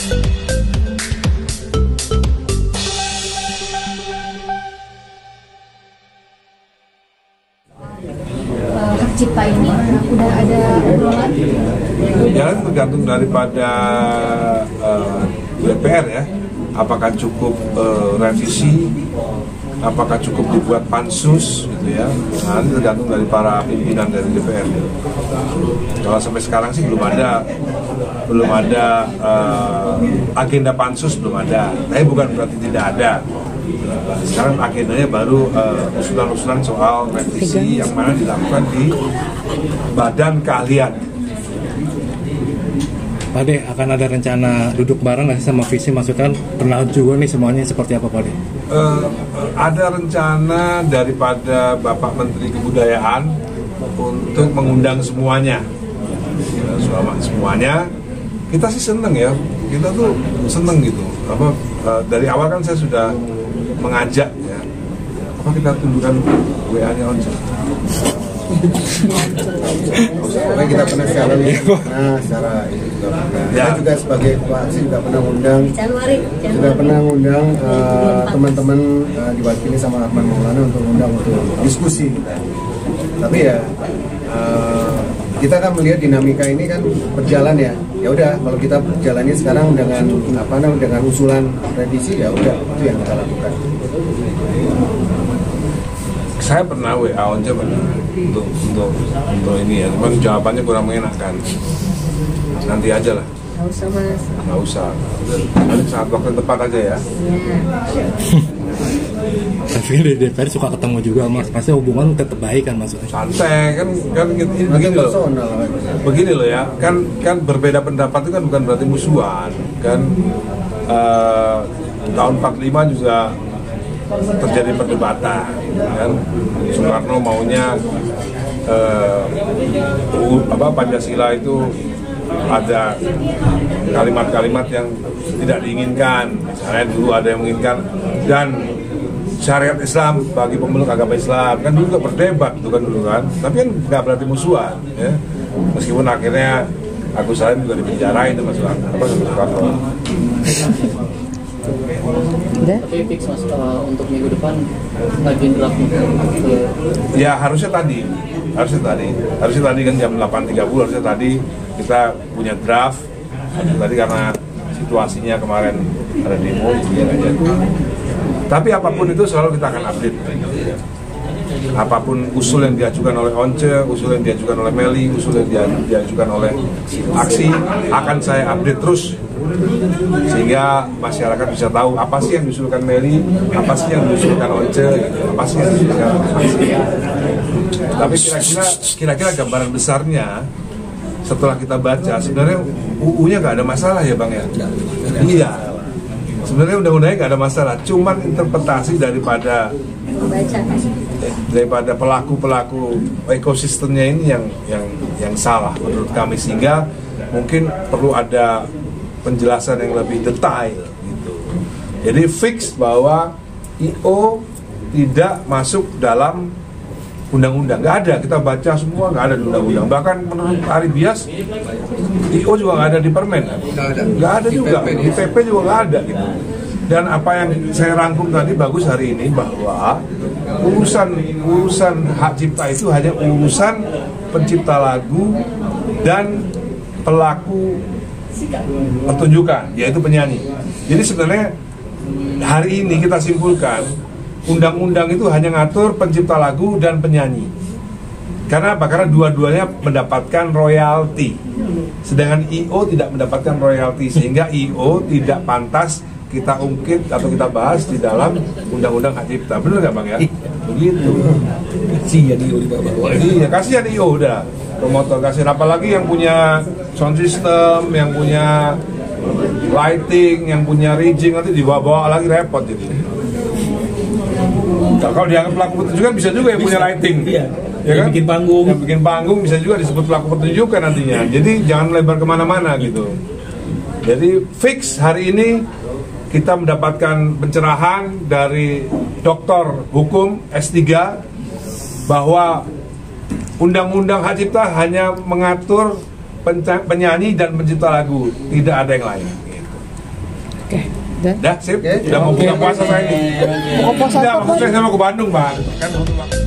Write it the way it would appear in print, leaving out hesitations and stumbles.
Hak cipta ini udah ada obrolan? Ya, tergantung daripada DPR ya. Apakah cukup revisi, apakah cukup dibuat pansus gitu ya. Nah, ini tergantung dari para pimpinan dari DPR. Kalau sampai sekarang sih belum ada agenda pansus, belum ada. Tapi bukan berarti tidak ada. Sekarang agendanya baru usulan-usulan soal revisi yang mana dilakukan di badan keahlian. Pak De, akan ada rencana duduk bareng nggak sama visi masukan pernah juga nih semuanya seperti apa Pak De? Ada rencana daripada Bapak Menteri Kebudayaan untuk mengundang semuanya. Semuanya, kita sih seneng ya, kita tuh seneng gitu. Dari awal kan saya sudah mengajak ya, kita tunjukkan WA-nya Once. Pokoknya kita pernah secara secara itu juga pernah. Ya. Saya juga sebagai koalisi juga pernah undang, teman-teman diwakili sama Ahmad Maulana untuk diskusi. Tapi ya kita kan melihat dinamika ini kan berjalan ya. Ya udah, kalau kita berjalannya sekarang dengan usulan revisi, ya udah itu yang kita lakukan. Saya pernah WA Once untuk ini ya, cuman jawabannya kurang mengenakan. Nanti aja lah. Nggak usah mas. Nggak usah. Nanti saat waktu tepat aja ya. Tapi di DPR suka ketemu juga mas, pasti hubungan tetap baik kan maksudnya? Santai kan ini begini loh. Begini loh ya, kan berbeda pendapat itu kan bukan berarti musuhan kan. Tahun 45 juga terjadi perdebatan kan. Soekarno maunya Pancasila itu ada kalimat-kalimat yang tidak diinginkan, misalnya dulu ada yang menginginkan dan syariat Islam bagi pemeluk agama Islam, kan dulu juga berdebat itu kan dulu kan, tapi kan nggak berarti musuhan ya, meskipun akhirnya Agus Salim juga dipenjarain itu sama Soekarno. Tapi fix mas untuk minggu depan bagian draftnya ya harusnya tadi kan jam 8.30 harusnya tadi kita punya draft. Tadi karena situasinya kemarin ada demo ya aja. Tapi apapun itu selalu kita akan update. Apapun usul yang diajukan oleh Once, usul yang diajukan oleh Meli, usul yang diajukan oleh Aksi, akan saya update terus sehingga masyarakat bisa tahu apa sih yang diusulkan Meli, apa sih yang diusulkan Once, apa sih yang diusulkan Aksi. Tapi kira-kira gambaran besarnya setelah kita baca, sebenarnya UU-nya nggak ada masalah ya Bang ya? Iya, sebenarnya undang-undangnya nggak ada masalah, cuman interpretasi daripada pelaku ekosistemnya ini yang salah menurut kami, sehingga mungkin perlu ada penjelasan yang lebih detail gitu. Jadi fix bahwa IO tidak masuk dalam undang-undang, nggak ada, kita baca semua nggak ada di undang-undang. Bahkan menurut Ari Bias, IO juga nggak ada di permen, nggak ada juga, di PP juga nggak ada gitu. Dan apa yang saya rangkum tadi bagus hari ini, bahwa urusan hak cipta itu hanya urusan pencipta lagu dan pelaku pertunjukan, yaitu penyanyi. Jadi sebenarnya hari ini kita simpulkan undang-undang itu hanya ngatur pencipta lagu dan penyanyi. Karena apa? Karena dua-duanya mendapatkan royalti, sedangkan IO tidak mendapatkan royalti, sehingga IO tidak pantas kita ungkit atau kita bahas di dalam undang-undang hak cipta. Benar nggak Bang ya? Begitu. Kasihan IO di bawah. Iya, kasihan IO udah. Promotor kasihan, apalagi yang punya sound system, yang punya lighting, yang punya rigging, nanti dibawa-bawa lagi repot jadi. Kalau dianggap pelaku pertunjukan bisa juga yang punya lighting. Iya. Ya kan? Yang bikin panggung bisa juga disebut pelaku pertunjukan nantinya. Jadi jangan lebar kemana-mana gitu. Jadi fix hari ini kita mendapatkan pencerahan dari Doktor Hukum S3 bahwa Undang-Undang Hak Cipta hanya mengatur penyanyi dan pencipta lagu, tidak ada yang lain. Dah, sip. Oke. Udah mau buka puasa saya ini. Buka puasa Tidak, apa, maksud Bang? saya mau ke Bandung, Bang. Kan butuh waktu.